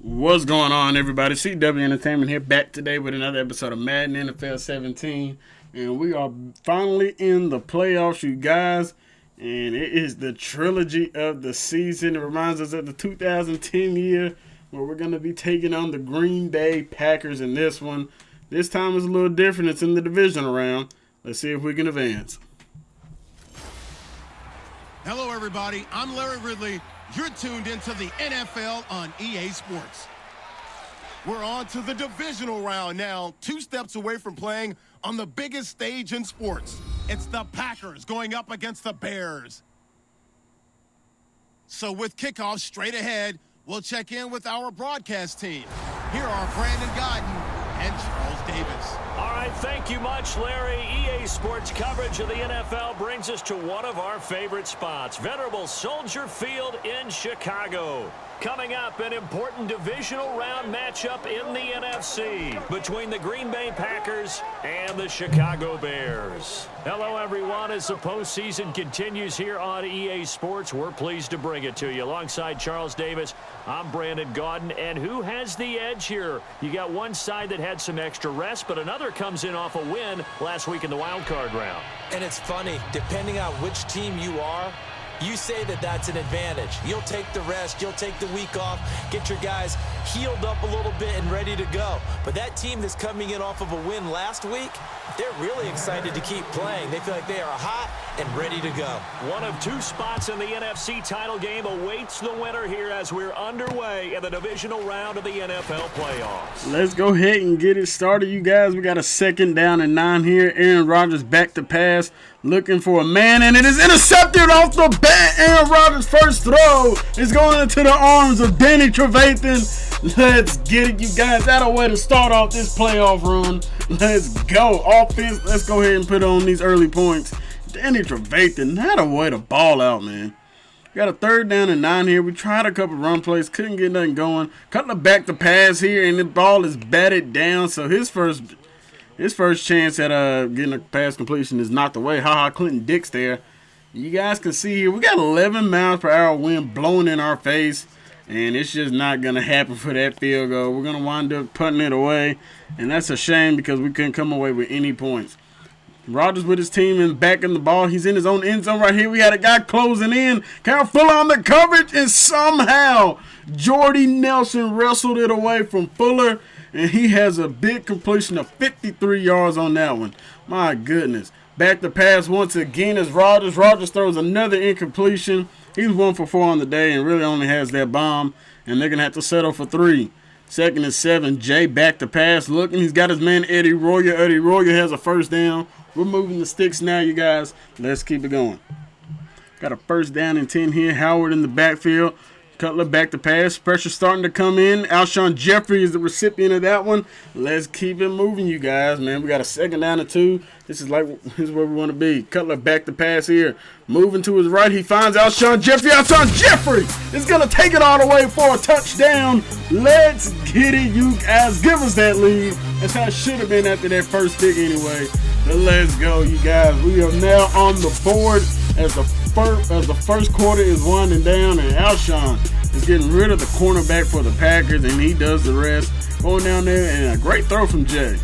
What's going on, everybody? CW Entertainment here, back today with another episode of Madden NFL 17. And we are finally in the playoffs, you guys. And it is the trilogy of the season. It reminds us of the 2010 year where we're going to be taking on the Green Bay Packers in this one. This time is a little different. It's in the divisional round. Let's see if we can advance. Hello, everybody. I'm Larry Ridley. You're tuned into the NFL on EA Sports. We're on to the divisional round now, 2 steps away from playing on the biggest stage in sports. It's the Packers going up against the Bears. So with kickoff straight ahead, we'll check in with our broadcast team. Here are Brandon Godden and Charles Davis. All right, thank you much, Larry. EA Sports coverage of the NFL brings us to one of our favorite spots, venerable Soldier Field in Chicago. Coming up, an important divisional round matchup in the NFC between the Green Bay Packers and the Chicago Bears. Hello, everyone. As the postseason continues here on EA Sports, we're pleased to bring it to you. Alongside Charles Davis, I'm Brandon Gaudin. And who has the edge here? You got one side that had some extra rest, but another comes in off a win last week in the wild card round. And it's funny, depending on which team you are, you say that that's an advantage. You'll take the rest, you'll take the week off, get your guys healed up a little bit and ready to go. But that team that's coming in off of a win last week, they're really excited to keep playing. They feel like they are hot and ready to go. One of 2 spots in the NFC title game awaits the winner here as we're underway in the divisional round of the NFL playoffs. Let's go ahead and get it started, you guys. We got a 2nd down and 9 here. Aaron Rodgers back to pass, looking for a man, and it is intercepted off the bat. Aaron Rodgers' first throw is going into the arms of Danny Trevathan. Let's get it, you guys. That's a way to start off this playoff run. Let's go. Offense, let's go ahead and put on these early points. Danny Trevathan, not a way to ball out, man. Got a 3rd down and 9 here. We tried a couple run plays, couldn't get nothing going. Cutler back to pass here, and the ball is batted down. So his first chance at getting a pass completion is knocked away. Clinton Dix there. You guys can see here, we got 11 miles per hour wind blowing in our face, and it's just not going to happen for that field goal. We're going to wind up putting it away, and that's a shame because we couldn't come away with any points. Rodgers with his team and back in the ball. He's in his own end zone right here. We had a guy closing in. Kyle Fuller on the coverage, and somehow Jordy Nelson wrestled it away from Fuller, and he has a big completion of 53 yards on that one. My goodness. Back to pass once again as Rodgers. Rodgers throws another incompletion. He's 1 for 4 on the day and really only has that bomb, and they're going to have to settle for 3. 2nd and 7. Jay back to pass looking. He's got his man Eddie Royer. Eddie Royer has a 1st down. We're moving the sticks now, you guys. Let's keep it going. Got a 1st down and 10 here. Howard in the backfield. Cutler back to pass. Pressure starting to come in. Alshon Jeffrey is the recipient of that one. Let's keep it moving, you guys, man. We got a 2nd down and 2. This is where we want to be. Cutler back to pass here. Moving to his right. He finds Alshon Jeffrey. Alshon Jeffrey is going to take it all the way for a touchdown. Let's get it, you guys. Give us that lead. That's how it should have been after that first pick anyway. But let's go, you guys. We are now on the board as the first quarter is winding down, and Alshon is getting rid of the cornerback for the Packers, and he does the rest. Going down there, and a great throw from Jay.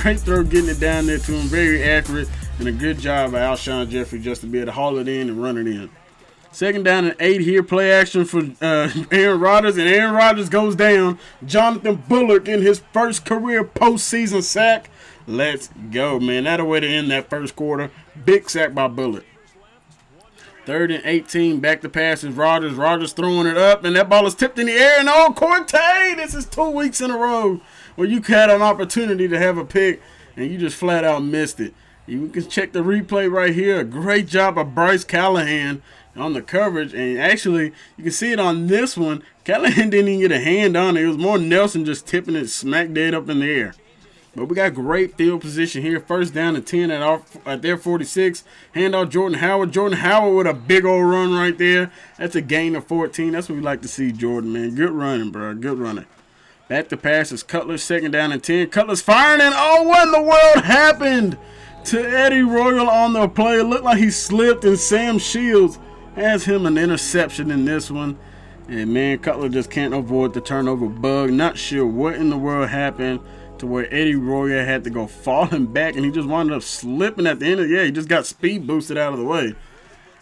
Great throw getting it down there to him. Very accurate, and a good job by Alshon Jeffrey just to be able to haul it in and run it in. 2nd down and 8 here. Play action for Aaron Rodgers, and Aaron Rodgers goes down. Jonathan Bullock in his first career postseason sack. Let's go, man. That'll way to end that first quarter. Big sack by Bullock. 3rd and 18. Back to pass is Rodgers. Rodgers throwing it up, and that ball is tipped in the air. And Corte, this is 2 weeks in a row where you had an opportunity to have a pick, and you just flat out missed it. You can check the replay right here. A great job by Bryce Callahan on the coverage, and actually you can see it on this one. Callahan didn't even get a hand on it. It was more Nelson just tipping it smack dead up in the air. But we got great field position here. 1st down and 10 at their 46. Hand off Jordan Howard. Jordan Howard with a big old run right there. That's a gain of 14. That's what we like to see, Jordan, man. Good running, bro. Good running. Back to pass is Cutler. 2nd down and 10. Cutler's firing, and what in the world happened to Eddie Royal on the play? It looked like he slipped, and Sam Shields has him an interception in this one. And man, Cutler just can't avoid the turnover bug. Not sure what in the world happened to where Eddie Royer had to go falling back, and he just wound up slipping at the end of he just got speed boosted out of the way.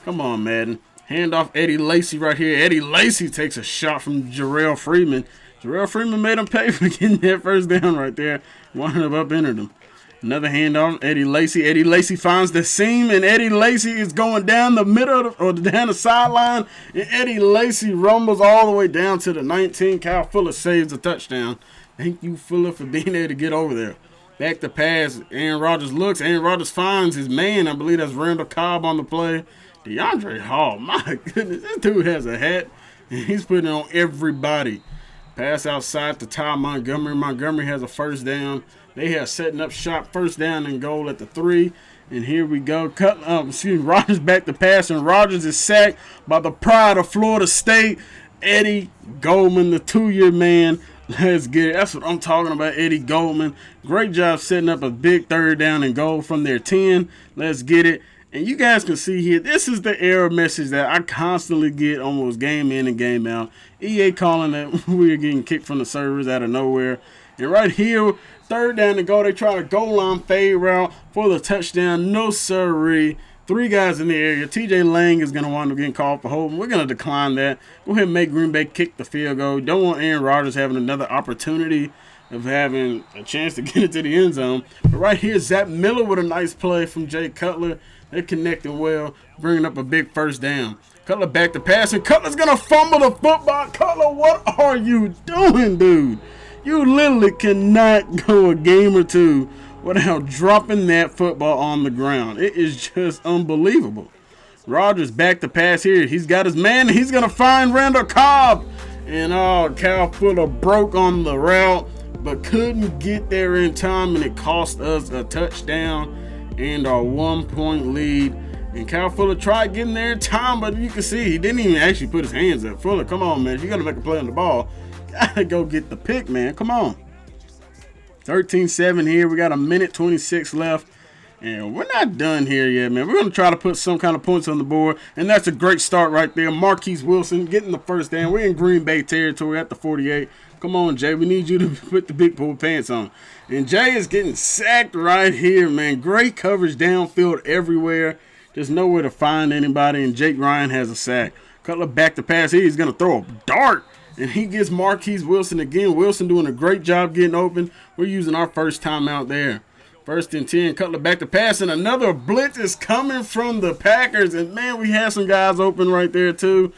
Come on, Madden. Hand off Eddie Lacy right here. Eddie Lacy takes a shot from Jarrell Freeman. Jarrell Freeman made him pay for getting that first down right there. Wound up up-entered him. Another handoff, Eddie Lacy. Eddie Lacy finds the seam, and Eddie Lacy is going down the middle or down the sideline, and Eddie Lacy rumbles all the way down to the 19. Kyle Fuller saves the touchdown. Thank you, Fuller, for being able to get over there. Back to pass. Aaron Rodgers looks. Aaron Rodgers finds his man. I believe that's Randall Cobb on the play. DeAndre Hall, my goodness, this dude has a hat, and he's putting it on everybody. Pass outside to Ty Montgomery. Montgomery has a first down. They have setting up shop, first down and goal at the 3. And here we go. Rodgers back to pass, and Rodgers is sacked by the pride of Florida State, Eddie Goldman, the 2-year man. Let's get it. That's what I'm talking about, Eddie Goldman. Great job setting up a big third down and goal from their 10. Let's get it. And you guys can see here, this is the error message that I constantly get almost game in and game out. EA calling that we're getting kicked from the servers out of nowhere. And right here, third down and goal. They try to goal line fade route for the touchdown. No sirree. 3 guys in the area. TJ Lang is going to wind up getting called for holding. We're going to decline that. Go ahead and make Green Bay kick the field goal. Don't want Aaron Rodgers having another opportunity of having a chance to get into the end zone. But right here, Zach Miller with a nice play from Jay Cutler. They're connecting well, bringing up a big first down. Cutler back to pass, and Cutler's going to fumble the football. Cutler, what are you doing, dude? You literally cannot go a game or two without dropping that football on the ground. It is just unbelievable. Rodgers back to pass here. He's got his man, and he's going to find Randall Cobb. And Kyle Fuller broke on the route, but couldn't get there in time, and it cost us a touchdown and our 1-point lead. And Kyle Fuller tried getting there in time, but you can see he didn't even actually put his hands up. Fuller, come on, man. You got to make a play on the ball. Gotta go get the pick, man. Come on. 13-7 here. We got a minute 26 left. And we're not done here yet, man. We're going to try to put some kind of points on the board. And that's a great start right there. Marquise Wilson getting the first down. We're in Green Bay territory at the 48. Come on, Jay. We need you to put the big boy pants on. And Jay is getting sacked right here, man. Great coverage downfield everywhere. There's nowhere to find anybody. And Jake Ryan has a sack. Cutler back to pass here. He's going to throw a dart. And he gets Marquise Wilson again. Wilson doing a great job getting open. We're using our first time out there. 1st and 10. Cutler back to pass. And another blitz is coming from the Packers. And, man, we had some guys open right there, too.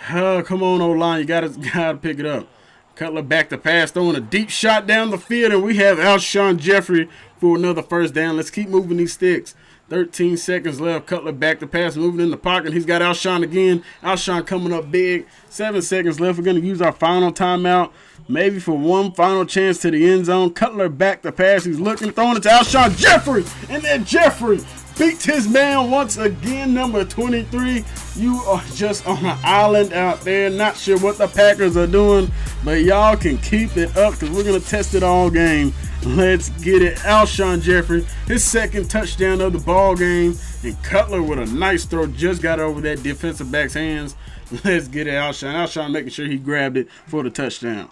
Come on, O-line. You got to pick it up. Cutler back to pass. Throwing a deep shot down the field. And we have Alshon Jeffrey for another first down. Let's keep moving these sticks. 13 seconds left. Cutler back to pass, moving in the pocket. He's got Alshon again. Alshon coming up big. 7 seconds left. We're going to use our final timeout, maybe for one final chance to the end zone. Cutler back to pass. He's looking, throwing it to Alshon Jeffrey. And then Jeffrey beats his man once again, number 23. You are just on an island out there. Not sure what the Packers are doing, but y'all can keep it up because we're going to test it all game. Let's get it. Alshon Jeffrey, his second touchdown of the ball game. And Cutler with a nice throw just got over that defensive back's hands. Let's get it, Alshon. Alshon making sure he grabbed it for the touchdown.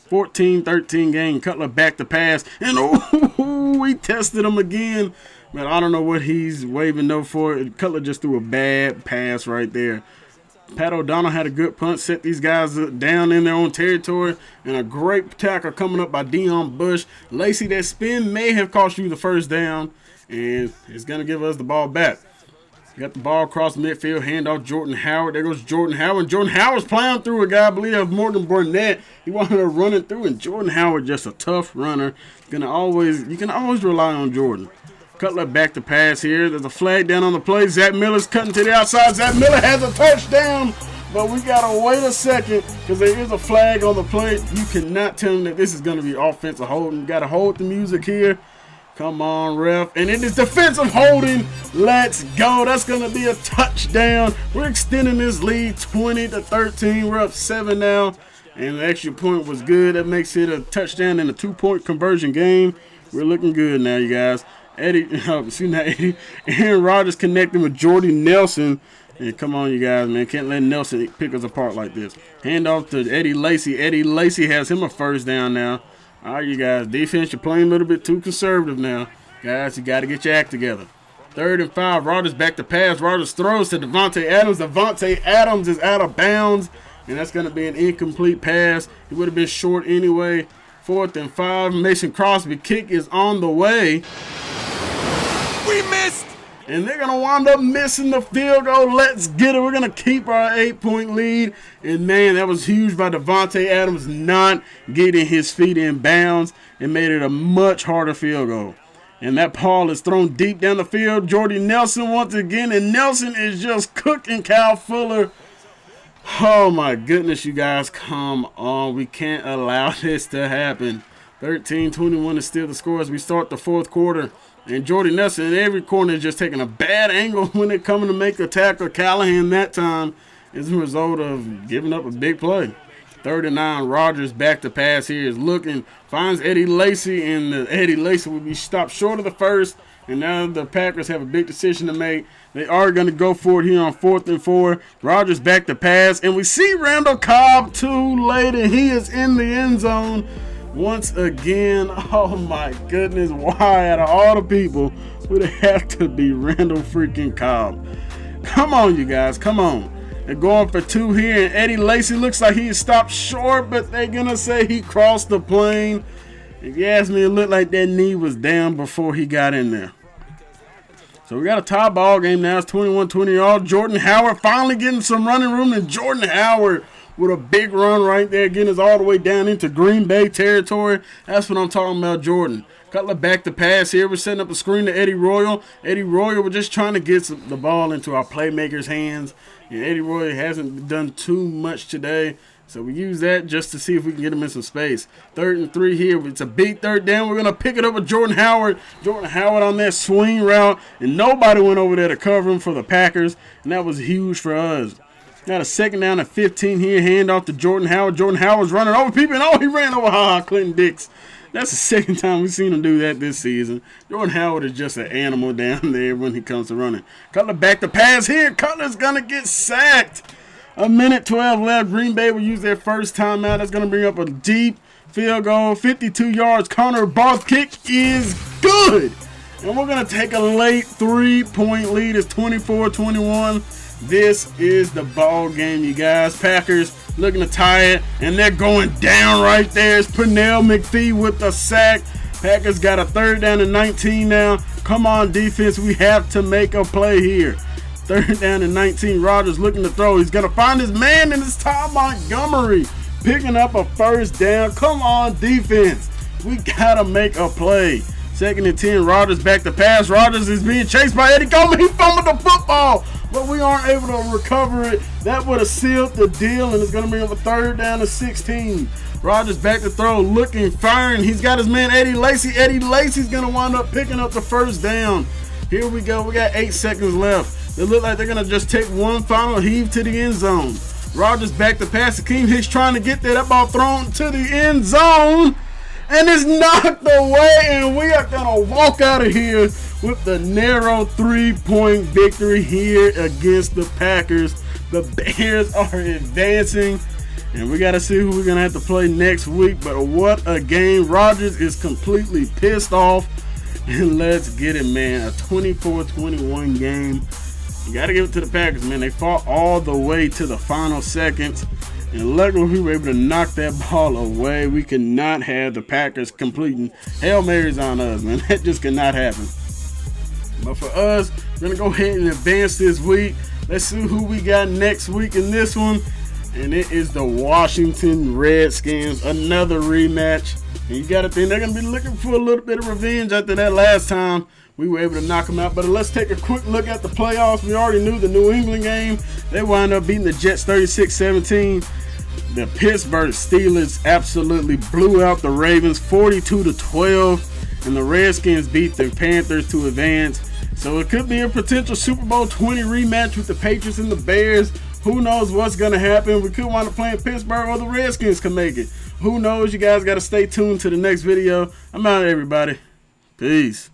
14-13 game. Cutler back to pass. And we tested him again. Man, I don't know what he's waving no for. Cutler just threw a bad pass right there. Pat O'Donnell had a good punt, set these guys down in their own territory, and a great tackle coming up by Deion Bush. Lacy, that spin may have cost you the first down, and it's going to give us the ball back. Got the ball across midfield, hand off Jordan Howard. There goes Jordan Howard. Jordan Howard's plowing through a guy, I believe that was Morgan Burnett. He wanted to run it through, and Jordan Howard just a tough runner. You can always rely on Jordan. Cutler back to pass here. There's a flag down on the play. Zach Miller's cutting to the outside. Zach Miller has a touchdown, but we got to wait a second because there is a flag on the play. You cannot tell me that this is going to be offensive holding. You got to hold the music here. Come on, ref. And it is defensive holding. Let's go. That's going to be a touchdown. We're extending this lead 20-13. We're up 7 now. And the extra point was good. That makes it a touchdown in a 2-point conversion game. We're looking good now, you guys. Aaron Rodgers connecting with Jordy Nelson. And come on, you guys, man. Can't let Nelson pick us apart like this. Hand off to Eddie Lacy. Eddie Lacy has him a first down now. All right, you guys. Defense, you're playing a little bit too conservative now. Guys, you got to get your act together. 3rd and 5. Rodgers back to pass. Rodgers throws to Davante Adams. Davante Adams is out of bounds. And that's going to be an incomplete pass. It would have been short anyway. 4th and 5. Mason Crosby kick is on the way. We missed. And they're going to wind up missing the field goal. Let's get it. We're going to keep our 8-point lead. And, man, that was huge by Davante Adams not getting his feet in bounds. It made it a much harder field goal. And that ball is thrown deep down the field. Jordy Nelson once again. And Nelson is just cooking Kyle Fuller. Oh, my goodness, you guys. Come on. We can't allow this to happen. 13-21 is still the score as we start the 4th quarter. And Jordy Nelson in every corner is just taking a bad angle when they're coming to make a tackle. Callahan that time is a result of giving up a big play. 3rd and 9, Rodgers back to pass here is looking, finds Eddie Lacy, and Eddie Lacy will be stopped short of the first. And now the Packers have a big decision to make. They are going to go for it here on 4th and 4. Rodgers back to pass, and we see Randall Cobb too late, and he is in the end zone. Once again, oh my goodness, why out of all the people would it have to be Randall freaking Cobb? Come on, you guys, come on. They're going for 2 here, and Eddie Lacy looks like he is stopped short, but they're going to say he crossed the plane. If you ask me, it looked like that knee was down before he got in there. So we got a tie ball game now. It's 21-20 all. Jordan Howard finally getting some running room, and Jordan Howard with a big run right there, getting us all the way down into Green Bay territory. That's what I'm talking about, Jordan. Cutler back to pass here. We're setting up a screen to Eddie Royal. Eddie Royal, we're just trying to get the ball into our playmakers' hands. And Eddie Royal hasn't done too much today. So we use that just to see if we can get him in some space. 3rd and 3 here. It's a big 3rd down. We're going to pick it up with Jordan Howard. Jordan Howard on that swing route. And nobody went over there to cover him for the Packers. And that was huge for us. Got a 2nd down and 15 here. Hand off to Jordan Howard. Jordan Howard's running over people. And he ran over Clinton Dix. That's the 2nd time we've seen him do that this season. Jordan Howard is just an animal down there when he comes to running. Cutler back to pass here. Cutler's going to get sacked. 1:12 left. Green Bay will use their first timeout. That's going to bring up a deep field goal. 52 yards. Connor Barth kick is good. And we're going to take a late 3-point lead. It's 24-21. This is the ball game, you guys. Packers looking to tie it, and they're going down right there. It's Pernell McPhee with the sack. Packers got a 3rd down and 19 now. Come on, defense. We have to make a play here. 3rd down and 19. Rodgers looking to throw. He's going to find his man, and it's Tom Montgomery picking up a 1st down. Come on, defense. We got to make a play. 2nd and 10. Rodgers back to pass. Rodgers is being chased by Eddie Coleman. He fumbled the football, but we aren't able to recover it. That would have sealed the deal, and it's going to bring up a 3rd down to 16. Rodgers back to throw, looking, firing. He's got his man Eddie Lacy. Eddie Lacy's going to wind up picking up the 1st down. Here we go. We got 8 seconds left. They look like they're going to just take one final heave to the end zone. Rodgers back to pass. Akeem Hicks trying to get there. That ball thrown to the end zone. And it's knocked away, and we are going to walk out of here with the narrow 3-point victory here against the Packers. The Bears are advancing, and we got to see who we're going to have to play next week. But what a game. Rodgers is completely pissed off, and let's get it, man. A 24-21 game. You got to give it to the Packers, man. They fought all the way to the final seconds. And luckily, we were able to knock that ball away. We could not have the Packers completing Hail Marys on us, man. That just could not happen. But for us, we're going to go ahead and advance this week. Let's see who we got next week in this one. And it is the Washington Redskins. Another rematch. And you got to think they're going to be looking for a little bit of revenge after that last time we were able to knock them out. But let's take a quick look at the playoffs. We already knew the New England game. They wound up beating the Jets 36-17. The Pittsburgh Steelers absolutely blew out the Ravens 42-12. And the Redskins beat the Panthers to advance. So it could be a potential Super Bowl 20 rematch with the Patriots and the Bears. Who knows what's going to happen? We could wind up playing Pittsburgh, or the Redskins can make it. Who knows? You guys got to stay tuned to the next video. I'm out, everybody. Peace.